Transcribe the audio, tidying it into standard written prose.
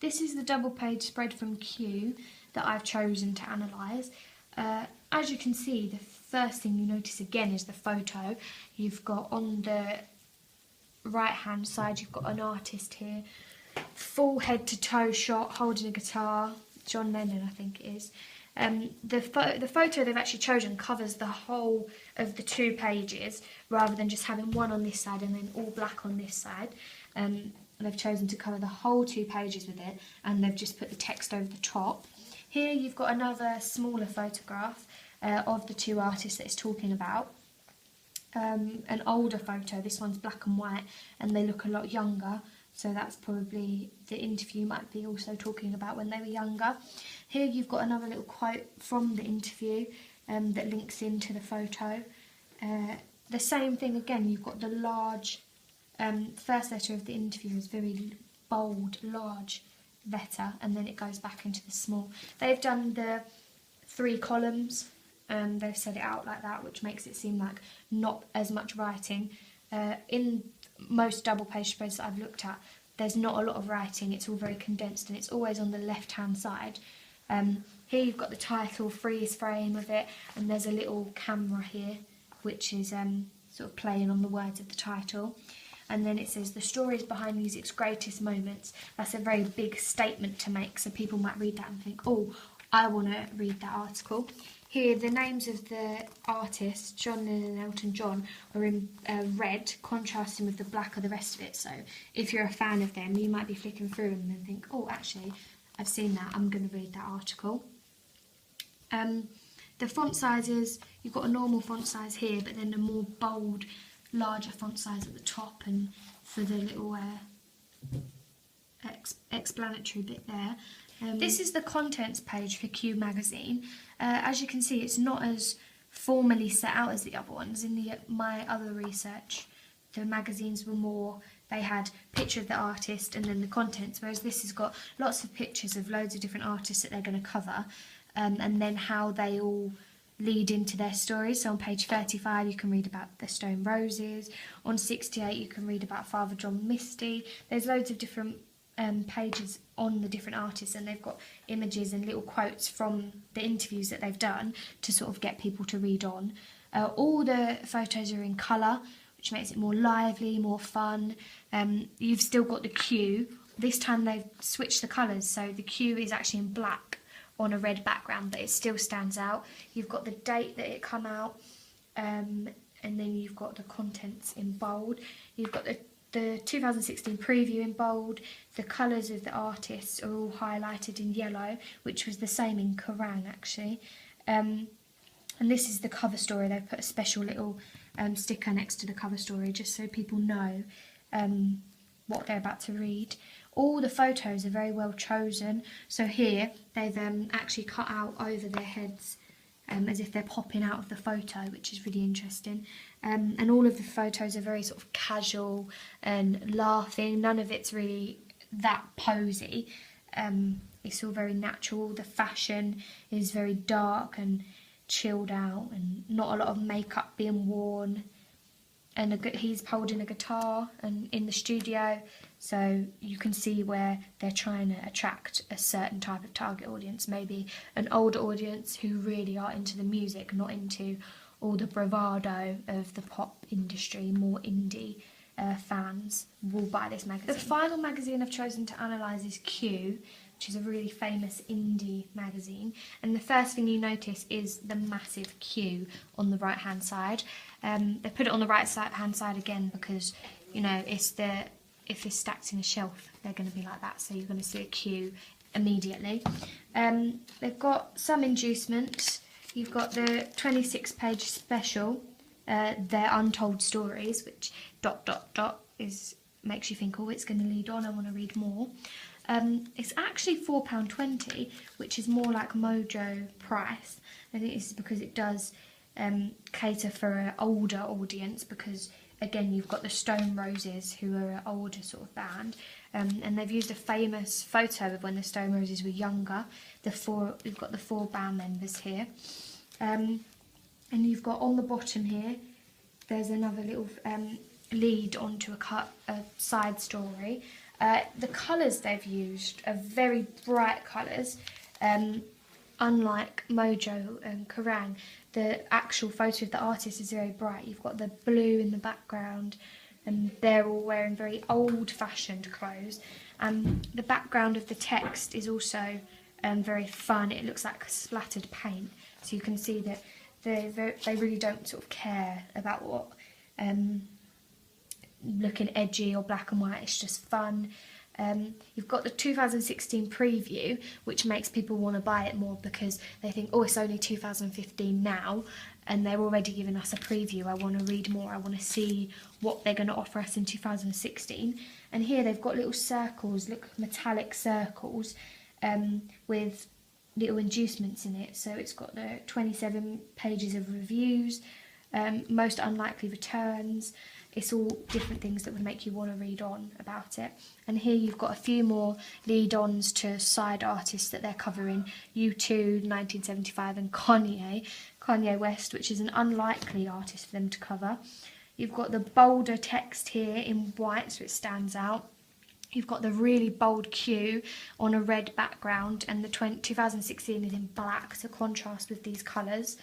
This is the double page spread from Q that I've chosen to analyse. As you can see, the first thing you notice again is the photo. You've got on the right hand side, you've got an artist here, full head to toe shot, holding a guitar, John Lennon I think it is. The photo they've actually chosen covers the whole of the 2 pages rather than just having one on this side and then all black on this side. They've chosen to cover the whole 2 pages with it, and they've just put the text over the top. Here you've got another smaller photograph of the 2 artists that it's talking about. An older photo, this one's black and white, and they look a lot younger, so that's probably the interview might be also talking about when they were younger. Here you've got another little quote from the interview that links into the photo. The same thing again, you've got the large first letter of the interview is very bold, large letter, and then it goes back into the small. They've done the 3 columns, and they've set it out like that, which makes it seem like not as much writing. In most double page spreads that I've looked at, there's not a lot of writing, it's all very condensed, and it's always on the left hand side. Here you've got the title, freeze frame of it, and there's a little camera here which is sort of playing on the words of the title. And then it says the stories behind music's greatest moments. That's a very big statement to make, so people might read that and think, oh, I want to read that article. Here, the names of the artists, John Lennon and Elton John, are in red, contrasting with the black of the rest of it. So if you're a fan of them, you might be flicking through them and think, oh, actually, I've seen that, I'm going to read that article. The font sizes, you've got a normal font size here, but then a more bold, larger font size at the top, and for the little explanatory bit there. This is the contents page for Q magazine. As you can see, it's not as formally set out as the other ones. In my other research, the magazines were more, they had picture of the artist and then the contents, whereas this has got lots of pictures of loads of different artists that they're going to cover, and then how they all lead into their stories. So on page 35 you can read about the Stone Roses, on 68 you can read about Father John Misty. There's loads of different pages on the different artists, and they've got images and little quotes from the interviews that they've done to sort of get people to read on. All the photos are in colour, which makes it more lively, more fun. You've still got the Q. This time they've switched the colours, so the Q is actually in black on a red background, but it still stands out. You've got the date that it come out, and then you've got the contents in bold. You've got the 2016 preview in bold. The colours of the artists are all highlighted in yellow, which was the same in Kerrang actually. And this is the cover story. They've put a special little sticker next to the cover story just so people know what they're about to read. All the photos are very well chosen. So here they've actually cut out over their heads as if they're popping out of the photo, which is really interesting. And all of the photos are very sort of casual and laughing. None of it's really that posy. It's all very natural. The fashion is very dark and chilled out, and not a lot of makeup being worn. And he's holding a guitar and in the studio, so you can see where they're trying to attract a certain type of target audience, maybe an older audience who really are into the music, not into all the bravado of the pop industry. More indie fans will buy this magazine. The final magazine I've chosen to analyse is Q, which is a really famous indie magazine, and the first thing you notice is the massive Q on the right hand side. They put it on the right hand side again because, you know, if it's stacked in a shelf, they're going to be like that, so you're going to see a Q immediately. They've got some inducements. You've got the 26-page special, Their Untold Stories, which ... makes you think, oh, it's going to lead on, I want to read more. It's actually £4.20, which is more like Mojo price. I think this is because it does cater for an older audience, because again you've got the Stone Roses, who are an older sort of band, and they've used a famous photo of when the Stone Roses were younger. We've got the 4 band members here, and you've got on the bottom here there's another little lead onto a side story. The colours they've used are very bright colours. Unlike Mojo and Kerrang, the actual photo of the artist is very bright. You've got the blue in the background, and they're all wearing very old-fashioned clothes. The background of the text is also very fun. It looks like splattered paint, so you can see that they really don't sort of care about what looking edgy or black and white. It's just fun. You've got the 2016 preview, which makes people want to buy it more because they think, oh, it's only 2015 now, and they're already giving us a preview. I want to read more. I want to see what they're going to offer us in 2016. And here they've got little circles, look, metallic circles, with little inducements in it. So it's got the 27 pages of reviews, most unlikely returns. It's all different things that would make you want to read on about it. And here you've got a few more lead-ons to side artists that they're covering. U2, 1975, and Kanye West, which is an unlikely artist for them to cover. You've got the bolder text here in white, so it stands out. You've got the really bold Q on a red background, and the 2016 is in black to contrast with these colours.